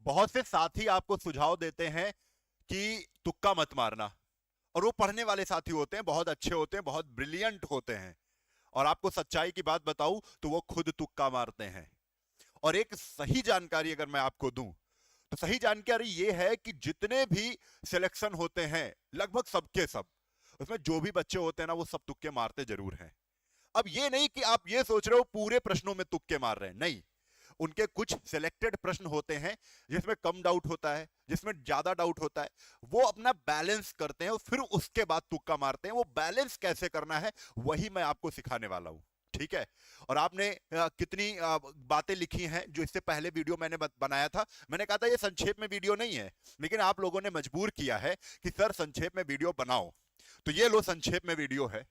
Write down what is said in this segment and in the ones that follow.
बहुत से साथी आपको सुझाव देते हैं कि तुक्का मत मारना, और वो पढ़ने वाले साथी होते हैं, बहुत अच्छे होते हैं, बहुत ब्रिलियंट होते हैं, और आपको सच्चाई की बात बताऊं तो वो खुद तुक्का मारते हैं। और एक सही जानकारी अगर मैं आपको दूं तो सही जानकारी ये है कि जितने भी सिलेक्शन होते हैं, लगभग सबके सब, उसमें जो भी बच्चे होते हैं ना, वो सब तुक्के मारते जरूर हैं। अब ये नहीं कि आप ये सोच रहे हो पूरे प्रश्नों में तुक्के मार रहे हैं, नहीं। उनके कुछ सिलेक्टेड प्रश्न होते हैं जिसमें कम डाउट होता है, जिसमें ज्यादा डाउट होता है, वो अपना बैलेंस करते हैं और फिर उसके बाद तुक्का मारते हैं। वो बैलेंस कैसे करना है वही मैं आपको सिखाने वाला हूं, ठीक है। और आपने कितनी बातें लिखी हैं जो इससे पहले वीडियो मैंने बनाया था, मैंने कहा था ये संक्षेप में वीडियो नहीं है, लेकिन आप लोगों ने मजबूर किया है कि सर संक्षेप में वीडियो बनाओ, तो ये लो संक्षेप में वीडियो है।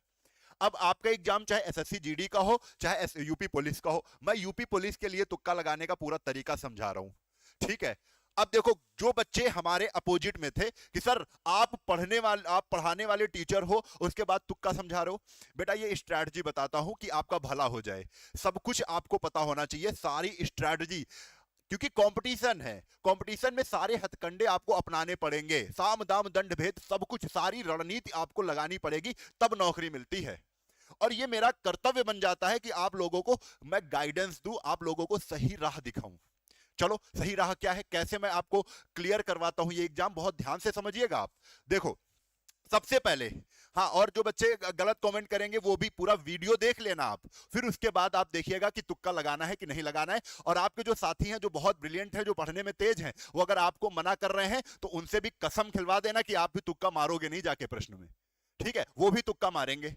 अब आपका एग्जाम चाहे एसएससी जीडी का हो, चाहे यूपी पुलिस का हो, मैं यूपी पुलिस के लिए तुक्का लगाने का पूरा तरीका समझा रहा हूं, ठीक है। अब देखो, जो बच्चे हमारे अपोजिट में थे कि सर आप पढ़ाने वाले टीचर हो, उसके बाद तुक्का समझा रहे हो, बेटा ये स्ट्रैटेजी बताता हूं कि आपका भला हो जाए। सब कुछ आपको पता होना चाहिए, सारी स्ट्रैटेजी, क्योंकि कंपटीशन है, कंपटीशन में सारे हथकंडे आपको अपनाने पड़ेंगे, साम दाम दंड भेद सब कुछ, सारी रणनीति आपको लगानी पड़ेगी, तब नौकरी मिलती है। और ये मेरा कर्तव्य बन जाता है कि आप लोगों को मैं गाइडेंस दूं, आप लोगों को सही राह दिखाऊं। चलो, सही राह क्या है, कैसे मैं आपको क्लियर करवाता हूं ये एग्जाम, बहुत ध्यान से समझिएगा आप। देखो, सबसे पहले, हाँ, और जो बच्चे गलत कमेंट करेंगे वो भी पूरा वीडियो देख लेना आप, फिर उसके बाद आप देखिएगा कि तुक्का लगाना है कि नहीं लगाना है। और आपके जो साथी हैं जो बहुत ब्रिलियंट हैं, जो पढ़ने में तेज हैं, वो अगर आपको मना कर रहे हैं तो उनसे भी कसम खिलवा देना कि आप भी तुक्का मारोगे नहीं जाके प्रश्न में, ठीक है। वो भी तुक्का मारेंगे।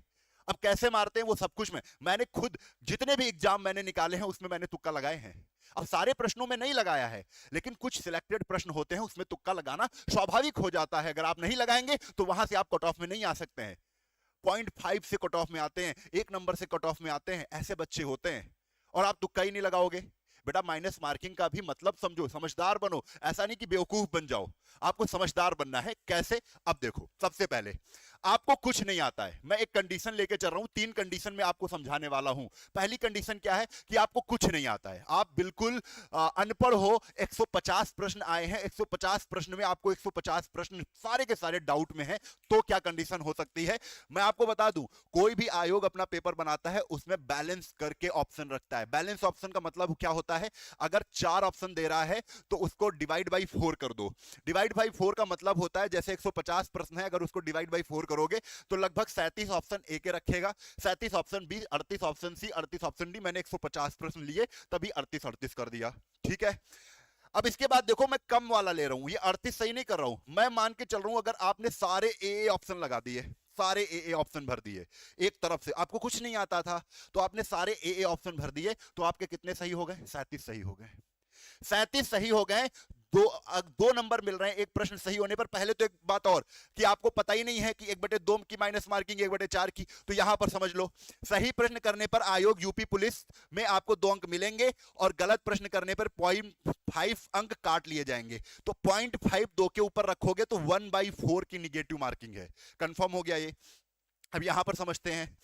अब कैसे मारते हैं वो सब कुछ मैंने खुद जितने भी एग्जाम मैंने निकाले हैं उसमें मैंने तुक्का लगाए हैं। अब सारे प्रश्नों में नहीं लगाया है, लेकिन कुछ सिलेक्टेड प्रश्न होते हैं उसमें तुक्का लगाना स्वाभाविक हो जाता है। अगर आप नहीं लगाएंगे तो वहां से आप कट ऑफ में नहीं आ सकते हैं। 0.5 से कट ऑफ में आते हैं, 1 नंबर से कट ऑफ में आते हैं, ऐसे बच्चे होते हैं, और आप तुक्का ही नहीं लगाओगे। बेटा माइनस मार्किंग का भी मतलब समझो, समझदार बनो, ऐसा नहीं कि बेवकूफ बन जाओ, आपको समझदार बनना है। कैसे? अब देखो, सबसे पहले आपको कुछ नहीं आता है, मैं एक कंडीशन लेके चल रहा हूं, 3 कंडीशन में आपको समझाने वाला हूं। पहली कंडीशन क्या है कि आपको कुछ नहीं आता है, आप बिल्कुल अनपढ़ हो, 150 प्रश्न आए हैं, 150 प्रश्न में आपको 150 प्रश्न सारे के सारे डाउट में है, तो क्या कंडीशन हो सकती है? मैं आपको बता दूं, कोई भी आयोग अपना पेपर बनाता है उसमें बैलेंस करके ऑप्शन रखता है। बैलेंस ऑप्शन का मतलब क्या होता है? अगर 4 ऑप्शन दे रहा है तो उसको डिवाइड बाई 4 कर दो। डिवाइड बाई 4 का मतलब होता है जैसे 150 प्रश्न है, अगर उसको डिवाइड बाई 4 करोगे तो लगभग 37 ऑप्शन ए के रखेगा, 37 option B, 38 option C, 38 option D. मैंने 150 प्रश्न लिए तभी 38 38 कर दिया, ठीक है। अब इसके बाद देखो, मैं कम वाला ले रहा हूं, ये 38 सही नहीं कर रहा हूं, मैं मान के चल रहा हूं अगर आपने सारे ए ऑप्शन लगा दिए, सारे ए ऑप्शन भर दिए, एक तरफ से आपको कुछ नहीं आता था तो आपने सारे ए ऑप्शन भर दिए, तो आपके कितने सही हो गए? 37 सही हो गए। 37 सही हो गए, दो 2 नंबर मिल रहे हैं एक प्रश्न सही होने पर। पहले तो एक बात और कि आपको पता ही नहीं है कि 1/2 की माइनस मार्किंग 1/4 की, तो यहां पर समझ लो सही प्रश्न करने पर आयोग यूपी पुलिस में आपको 2 अंक मिलेंगे, और गलत प्रश्न करने पर 0.5 अंक काट लिए जाएंगे। तो 0.5 2 के ऊपर रखोगे तो 1/4 की निगेटिव मार्किंग है। कंफर्म हो गया ये? अब यहां पर समझते हैं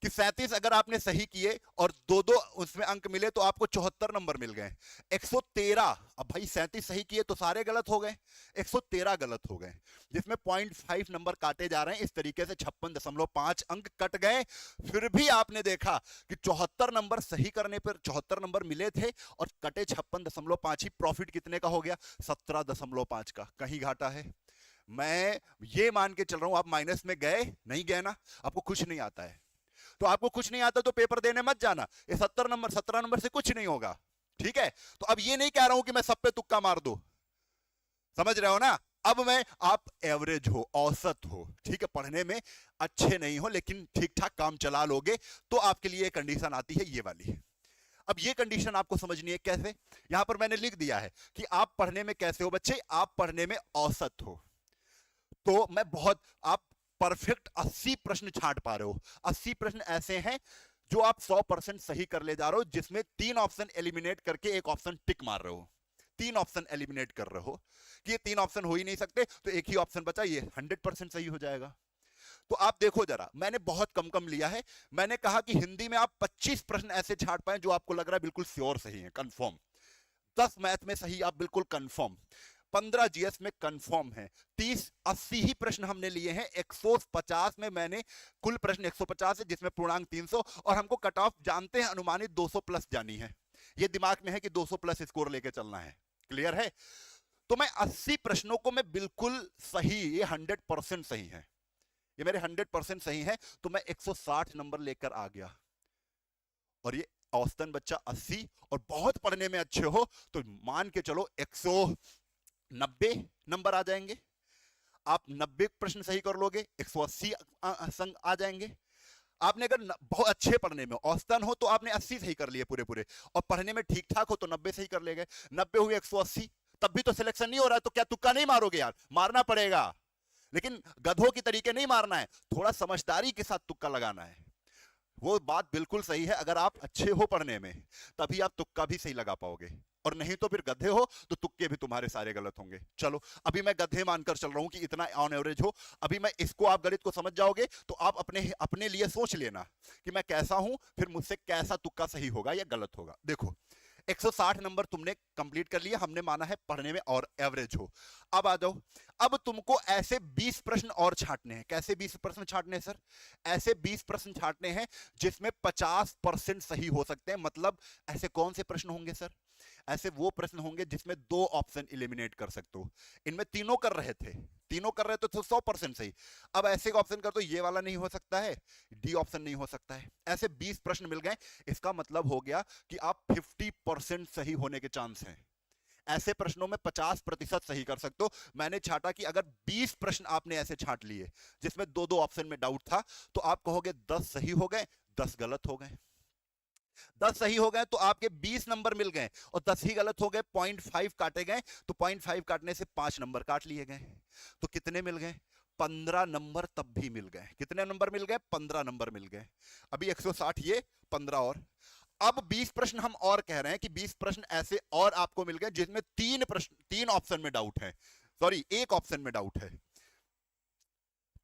कि 37 अगर आपने सही किए और 2 2 उसमें अंक मिले तो आपको 74 नंबर मिल गए। 113, अब भाई 37 सही किए तो सारे गलत हो गए, 113 गलत हो गए, जिसमें 0.5 नंबर काटे जा रहे हैं। इस तरीके से 56.5 अंक कट गए। फिर भी आपने देखा कि 74 नंबर सही करने पर 74 नंबर मिले थे और कटे 56.5 ही। प्रॉफिट कितने का हो गया? 17.5 का। कहीं घाटा है? मैं ये मान के चल रहा हूं आप माइनस में गए नहीं गए ना, आपको कुछ नहीं आता है तो आपको कुछ नहीं आता तो पेपर देने मत जाना, ये 70 नंबर 17 नंबर से कुछ नहीं होगा, ठीक है। तो अब ये नहीं कह रहा हूं कि मैं सब पे तुक्का मार दो, समझ रहे हो ना। अब मैं, आप एवरेज हो, औसत हो, ठीक है, पढ़ने में अच्छे नहीं हो लेकिन ठीक ठाक काम चला लोगे, तो आपके लिए कंडीशन आती है ये वाली। अब ये कंडीशन आपको समझनी है कैसे। यहां पर मैंने लिख दिया है कि आप पढ़ने में कैसे हो बच्चे, आप पढ़ने में औसत हो, तो मैं बहुत, आप परफेक्ट 80 प्रश्न छांट पा रहे हो। 80 प्रश्न ऐसे हैं जो आप 100% सही कर ले जा रहे हो, जिसमें 3 ऑप्शन एलिमिनेट करके एक ऑप्शन टिक मार रहे हो। 3 ऑप्शन एलिमिनेट कर रहे हो कि ये 3 ऑप्शन हो ही नहीं सकते, तो एक ही ऑप्शन बचा, ये 100% सही हो जाएगा। तो आप देखो जरा, मैंने बहुत कम कम लिया है। मैंने कहा कि हिंदी में आप 25 प्रश्न ऐसे छांट पाए जो आपको लग रहा है बिल्कुल श्योर सही है, कंफर्म। 10 मैथ में सही आप बिल्कुल कंफर्म, 15 जीएस में कंफर्म है, 30-80 ही प्रश्न हमने लिए हैं, 150 में मैंने कुल प्रश्न 150 है जिसमें पूर्णांक 300, और हमको कट ऑफ जानते हैं अनुमानित 200 प्लस जानी है, ये दिमाग में है कि 200 प्लस स्कोर लेके चलना है। क्लियर है? तो मैं 80 प्रश्नों को मैं बिल्कुल सही, ये 100% सही है, ये मेरे 100% सही है, तो मैं 160 नंबर लेकर आ गया। और ये औसतन बच्चा 80 और बहुत पढ़ने में अच्छे हो तो मान के चलो 190 नंबर आ जाएंगे। आप 90 प्रश्न सही कर लोगे, 180 संग आ जाएंगे। आपने अगर बहुत अच्छे पढ़ने में औसतन हो तो आपने 80 सही कर लिए पूरे पूरे, और पढ़ने में ठीक ठाक हो तो 90 सही कर लेंगे। 90 हुए 180, तब भी तो सिलेक्शन नहीं हो रहा है, तो क्या तुक्का नहीं मारोगे यार? मारना पड़ेगा, लेकिन गधों की तरीके नहीं मारना है, थोड़ा समझदारी के साथ तुक्का लगाना है। वो बात बिल्कुल सही है, अगर आप अच्छे हो पढ़ने में तभी आप तुक्का भी सही लगा पाओगे, और नहीं तो फिर गधे हो तो तुक्के भी तुम्हारे सारे गलत होंगे। चलो अभी मैं गधे मानकर चल रहा हूं कि इतना ऑन एवरेज हो, अभी मैं इसको, आप गणित को समझ जाओगे तो आप अपने अपने लिए सोच लेना कि मैं कैसा हूं, फिर मुझसे कैसा तुक्का सही होगा या गलत होगा। देखो 160 नंबर तुमने कंप्लीट कर लिया, हमने माना है पढ़ने में और एवरेज हो। अब आ जाओ, अब तुमको ऐसे 20 प्रश्न और छांटने हैं। कैसे 20 प्रश्न छांटने हैं सर? ऐसे 20 प्रश्न छांटने हैं जिसमें 50% सही हो सकते हैं। मतलब ऐसे कौन से प्रश्न होंगे सर? ऐसे वो प्रश्न होंगे जिसमें 2 ऑप्शन एलिमिनेट कर सकते हो। इनमें तीनों कर रहे थे, तीनों कर रहे थे तो 100% सही। अब ऐसे ऑप्शन कर तो ये वाला नहीं हो सकता है, डी ऑप्शन नहीं हो सकता है। ऐसे 20 प्रश्न मिल गए, इसका मतलब हो गया कि आप 50% सही होने के चांस हैं। ऐसे प्रश्नों में 50% सही कर सकते हो। मैंने छाटा कि अगर 20 प्रश्न आपने ऐसे छांट लिए जिसमें 2-2 ऑप्शन में डाउट था, तो आप कहोगे 10 सही हो गए, 10 गलत हो गए। 10 सही हो गए तो आपके 20 नंबर मिल गए, और 10 ही गलत हो गए, 0.5 काटे गए, तो 0.5 काटने से 5 नंबर काट लिए गए, तो कितने मिल गए? 15 नंबर तब भी मिल गए। कितने नंबर मिल गए? 15 नंबर मिल गए। अभी 160 ये 15 और, अब 20 प्रश्न हम और कह रहे हैं कि 20 प्रश्न ऐसे और आपको मिल गए जिसमें 3 प्रश्न, 3 ऑप्शन में डाउट है, सॉरी 1 ऑप्शन में डाउट है,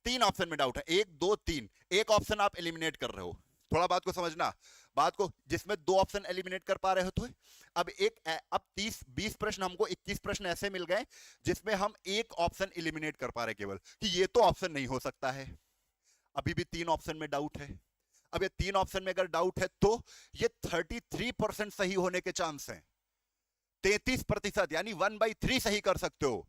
3 ऑप्शन में डाउट है, 1 2 3, एक ऑप्शन आप एलिमिनेट कर रहे हो। थोड़ा बात को समझना, बात को, जिसमें 2 ऑप्शन एलिमिनेट कर पा रहे हो तो अब अब 30-20 प्रश्न, हमको 21 प्रश्न ऐसे मिल गए जिसमें हम एक ऑप्शन एलिमिनेट कर पा रहे केवल, कि ये तो ऑप्शन नहीं हो सकता है। अभी भी 3 ऑप्शन में डाउट है। अब ये 3 ऑप्शन में अगर डाउट है तो ये 33% सही होने के चांस हैं। 33% यानी 1/3 सही कर सकते हो।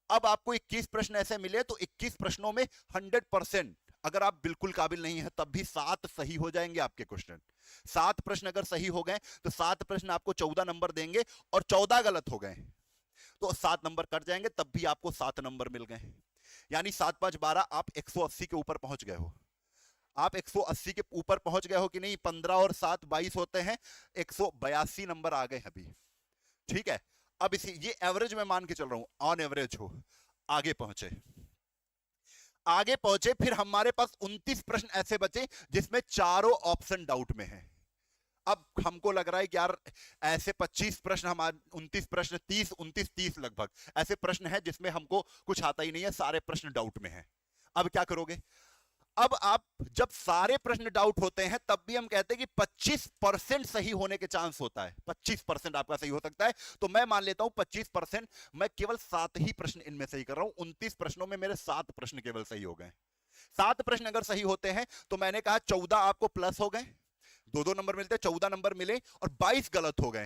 अब आपको 21 प्रश्न ऐसे मिले तो 21 प्रश्नों में 100%, अगर आप बिल्कुल काबिल नहीं है तब भी 7 सही हो जाएंगे आपके क्वेश्चन। 7 प्रश्न अगर सही हो गए तो 7 प्रश्न आपको 14 नंबर देंगे, और 14 गलत हो गए तो 7 नंबर कट जाएंगे, तब भी आपको 7 नंबर मिल गए। यानी 7 5 12, आप 180 के ऊपर पहुंच गए हो। आप 180 के ऊपर पहुंच गए हो कि नहीं? 15 और 7 22 होते हैं, 182 नंबर आ गए अभी। ठीक है, अब इसी, ये एवरेज में मान के चल रहा हूं, ऑन एवरेज हो। आगे पहुंचे, आगे पहुंचे, फिर हमारे पास 29 प्रश्न ऐसे बचे जिसमें चारों ऑप्शन डाउट में हैं। अब हमको लग रहा है कि यार ऐसे 25 प्रश्न, हमारे 29 प्रश्न, 30 29 30 लगभग ऐसे प्रश्न हैं जिसमें हमको कुछ आता ही नहीं है, सारे प्रश्न डाउट में हैं। अब क्या करोगे? अब आप, जब सारे प्रश्न डाउट होते हैं तब भी हम कहते हैं कि 25% सही होने के चांस होता है, 25% आपका सही हो सकता है। तो मैं मान लेता हूं 25%, मैं केवल 7 ही प्रश्न इनमें सही कर रहा हूं। 29 प्रश्नों में मेरे 7 प्रश्न केवल सही हो गए। 7 प्रश्न अगर सही होते हैं तो मैंने कहा 14 आपको प्लस हो गए, 2-2 नंबर मिलते, 14 नंबर मिले, और 22 गलत हो गए।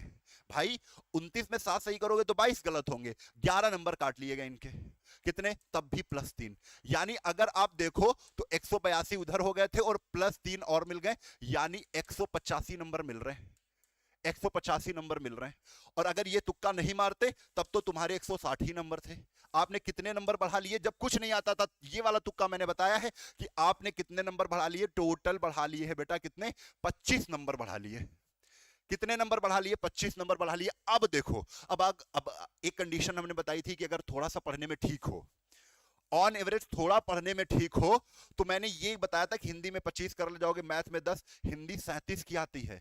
भाई 29 में 7 सही करोगे तो 22 गलत होंगे, 11 नंबर काट लिए गए इनके। कितने? तब भी +3। यानी अगर आप देखो तो 182 उधर हो गए थे और +3 और मिल गए, यानी 185 नंबर मिल रहे हैं। 185 नंबर मिल रहे हैं। और अगर ये तुक्का नहीं मारते तब तो तुम्हारे 160 ही नंबर थे। आपने कितने नंबर बढ़ा लिए? जब कुछ नहीं आता था, ये वाला तुक्का मैंने बताया है कि आपने कितने नंबर बढ़ा लिए, टोटल बढ़ा लिए है बेटा कितने? 25 नंबर बढ़ा लिए। कितने नंबर बढ़ा लिए? 25 नंबर बढ़ा लिए। अब देखो, अब एक कंडीशन हमने बताई थी कि अगर थोड़ा सा पढ़ने में ठीक हो, ऑन एवरेज थोड़ा पढ़ने में ठीक हो, तो मैंने ये बताया था कि हिंदी में 25 कर ले जाओगे, मैथ में 10, हिंदी 37 की आती है,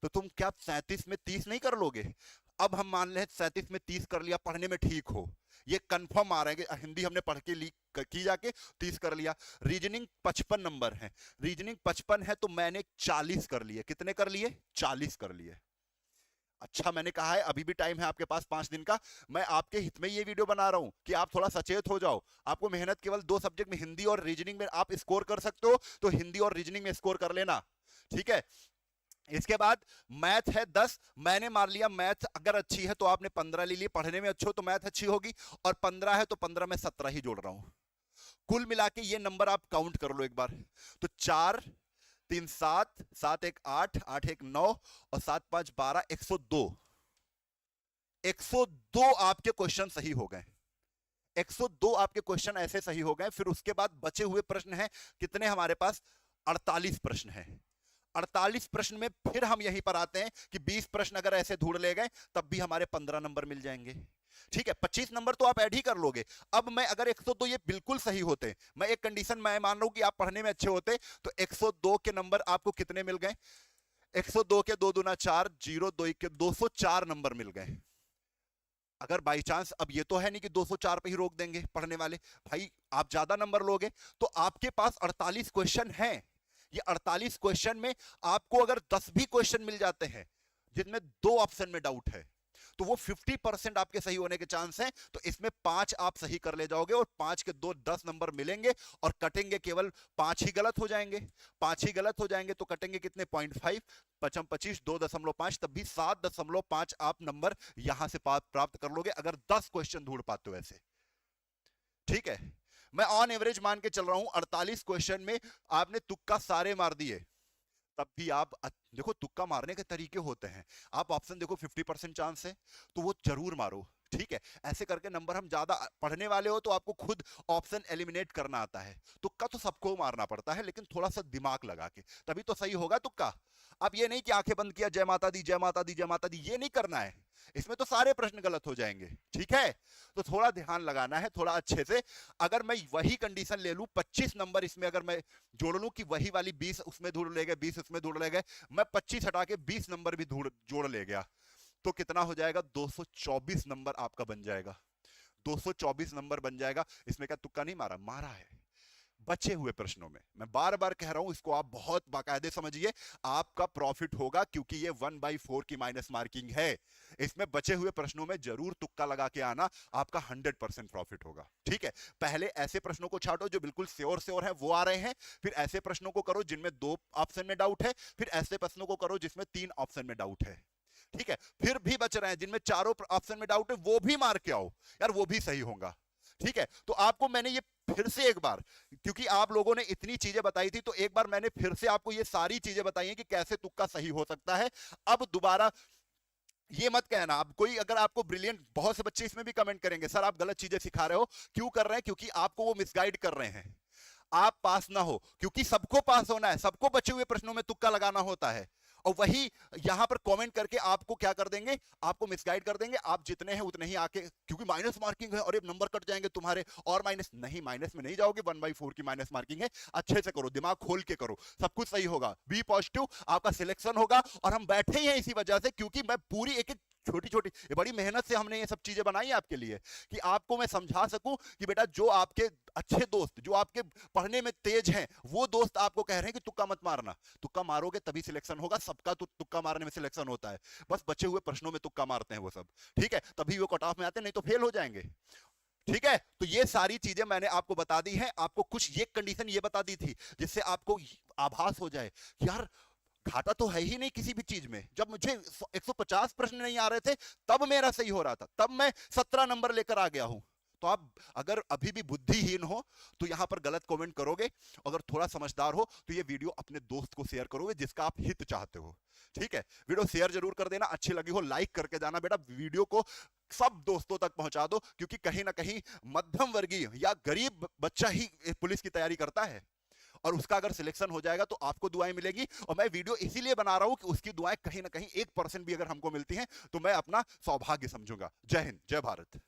तो तुम क्या 37 में 30 नहीं कर लोगे? अब हम मान लें 37 में 30 कर लिया, पढ़ने में ठीक हो, ये कंफर्म आ रहा है कि हिंदी हमने पढ़ के की जाके 30 कर लिया। रीजनिंग 55 नंबर है, रीजनिंग 55 है तो मैंने 40 कर लिए। कितने कर लिए? 40 कर लिए। अच्छा मैंने कहा है अभी भी टाइम है आपके पास 5 दिन का। मैं आपके हित में ये वीडियो बना रहा हूं कि आप थोड़ा सचेत हो जाओ। आपको मेहनत केवल 2 सब्जेक्ट में, हिंदी और रीजनिंग में आप स्कोर कर सकते हो तो हिंदी और रीजनिंग में स्कोर कर लेना, ठीक है। इसके बाद मैथ है 10। मैंने मान लिया मैथ अगर अच्छी है तो आपने 15 ले ली, पढ़ने में अच्छे हो तो मैथ अच्छी होगी, और 15 है तो 15 में 17 ही जोड़ रहा हूं। कुल मिला के ये नंबर आप काउंट कर लो एक बार। तो 4 3 7, 7 1 8, 8 1 9 और 7 5 12, 102। 102 आपके क्वेश्चन सही हो गए। 102 आपके क्वेश्चन ऐसे सही हो गए। फिर उसके बाद बचे हुए प्रश्न हैं कितने हमारे पास? 48 प्रश्न हैं। 48 प्रश्न में फिर हम यहीं पर आते हैं कि 20 प्रश्न अगर ऐसे ढूंढ ले गए तब भी हमारे 15 नंबर मिल जाएंगे, ठीक है। 25 नंबर तो आप ऐड ही कर लोगे। अब मैं अगर 102 ये बिल्कुल सही होते, मैं एक कंडीशन मैं मान रहा हूं कि आप पढ़ने में अच्छे होते, तो 102 के नंबर आपको कितने मिल गए? 102 के 2 दूना 4, 0 2 के 204 नंबर मिल गए। अगर बाई चांस, अब ये तो है नहीं कि 204 पे ही रोक देंगे पढ़ने वाले, भाई आप ज्यादा नंबर लोगे तो आपके पास 48 क्वेश्चन हैं। ये 48 क्वेश्चन में आपको अगर 10 भी क्वेश्चन मिल जाते हैं जिनमें 2 ऑप्शन में डाउट है तो वो 50% आपके सही होने के चांस हैं। तो इसमें 5 आप सही कर ले जाओगे और 5 के 2 10 नंबर मिलेंगे और कटेंगे केवल 5 ही गलत हो जाएंगे। 5 ही गलत हो जाएंगे तो कटेंगे कितने? 0.5, 5 25, 2.5, तब भी 7.5 आप नंबर यहां से प्राप्त कर लोगे अगर 10 क्वेश्चन ढूंढ पाते हो ऐसे, ठीक है। मैं ऑन एवरेज मान के चल रहा हूं 48 क्वेश्चन में आपने तुक्का सारे मार दिए, तब भी आप देखो तुक्का मारने के तरीके होते हैं। आप ऑप्शन देखो 50% चांस है तो वो जरूर मारो, ठीक है। ऐसे करके नंबर, हम ज्यादा पढ़ने वाले हो तो आपको खुद ऑप्शन एलिमिनेट करना आता है। तुक्का तो सबको मारना पड़ता है लेकिन थोड़ा सा दिमाग लगा के, तभी तो सही होगा तुक्का। अब ये नहीं कि आंखें बंद किया जय माता दी जय माता दी जय माता दी, ये नहीं करना है। इसमें तो सारे प्रश्न गलत हो जाएंगे, ठीक है। तो थोड़ा ध्यान लगाना है, थोड़ा अच्छे से। अगर मैं वही कंडीशन ले लूं 25 नंबर इसमें अगर मैं जोड़ लूं कि वही वाली 20 उसमें ढूंढ ले गए, 20 उसमें ढूंढ ले गए, मैं 25 हटा के 20 नंबर भी जोड़ ले गया तो कितना हो जाएगा? 224 नंबर आपका बन जाएगा। 224 नंबर बन जाएगा। इसमें क्या तुक्का नहीं मारा? मारा है। बचे हुए प्रश्नों में मैं बार बार कह रहा हूं, इसको आप बहुत बाकायदे समझिए, आपका प्रॉफिट होगा क्योंकि ये 1/4 की माइनस मार्किंग है। इसमें बचे हुए प्रश्नों में जरूर तुक्का लगा के आना, आपका 100% प्रॉफिट होगा, ठीक है। पहले ऐसे प्रश्नों को छाटो जो बिल्कुल श्योर है, वो आ रहे हैं। फिर ऐसे प्रश्नों को करो जिनमें 2 ऑप्शन में डाउट है। फिर ऐसे प्रश्नों को करो जिसमें 3 ऑप्शन में डाउट है, ठीक है। फिर भी बच रहे हैं जिनमें 4 ऑप्शन में डाउट है, वो भी मार के आओ यार, वो भी सही होगा, ठीक है। तो आपको मैंने ये फिर से एक बार, क्योंकि आप लोगों ने इतनी चीजें बताई थी तो एक बार मैंने फिर से आपको ये सारी चीजें बताई हैं कि कैसे तुक्का सही हो सकता है। अब दोबारा ये मत कहना, अब कोई अगर आपको ब्रिलियंट, बहुत से बच्चे इसमें भी कमेंट करेंगे सर आप गलत चीजें सिखा रहे हो। क्यों कर रहे हैं? क्योंकि आपको वो मिसगाइड कर रहे हैं, आप पास ना हो। क्योंकि सबको पास होना है, सबको बचे हुए प्रश्नों में तुक्का लगाना होता है। और वही यहां पर कमेंट करके आपको क्या कर देंगे? आपको मिसगाइड कर देंगे। आप जितने हैं उतने ही आके, क्योंकि माइनस मार्किंग है और ये नंबर कट जाएंगे तुम्हारे, और माइनस नहीं, माइनस में नहीं जाओगे, 1/4 की माइनस मार्किंग है। अच्छे से करो, दिमाग खोल के करो, सब कुछ सही होगा। बी पॉजिटिव, आपका सिलेक्शन होगा। और हम बैठे ही हैं इसी वजह से, क्योंकि मैं पूरी एक एक छोटी छोटी बड़ी मेहनत से हमने ये सब चीजें बनाई है आपके लिए, कि आपको मैं समझा सकूं कि बेटा जो आपके अच्छे दोस्त, जो आपके पढ़ने में तेज हैं, वो दोस्त आपको कह रहे हैं कि तुक्का मत मारना। तुक्का मारोगे तभी सिलेक्शन होगा, सबका तो तुक्का मारने में सिलेक्शन होता है, बस बचे हुए प्रश्नों में तुक्का मारते हैं वो सब, ठीक है। तभी वो कट ऑफ में आते हैं, नहीं तो फेल हो जाएंगे, ठीक है। तो ये सारी चीजें मैंने आपको बता दी हैं। आपको कुछ ये कंडीशन ये बता दी थी जिससे आपको आभास हो जाए कि यार घाटा तो है ही नहीं किसी भी चीज में। जब मुझे 150 प्रश्न नहीं आ रहे थे तब मेरा सही हो रहा था, तब मैं 17 नंबर लेकर आ गया हूं। तो आप अगर अभी भी बुद्धिहीन हो तो यहां पर गलत कमेंट करोगे, अगर थोड़ा समझदार हो तो ये वीडियो अपने दोस्त को शेयर करोगे जिसका आप हित चाहते हो, ठीक है। वीडियो शेयर जरूर कर देना, अच्छी लगी हो लाइक करके जाना। बेटा वीडियो को सब दोस्तों तक पहुंचा दो, क्योंकि कहीं ना कहीं मध्यम वर्गीय या गरीब बच्चा ही पुलिस की तैयारी करता है, और उसका अगर सिलेक्शन हो जाएगा तो आपको दुआएं मिलेगी। और मैं वीडियो इसीलिए बना रहा हूं कि उसकी दुआएं कहीं ना कहीं 1% भी अगर हमको मिलती हैं तो मैं अपना सौभाग्य समझूंगा। जय हिंद, जय भारत।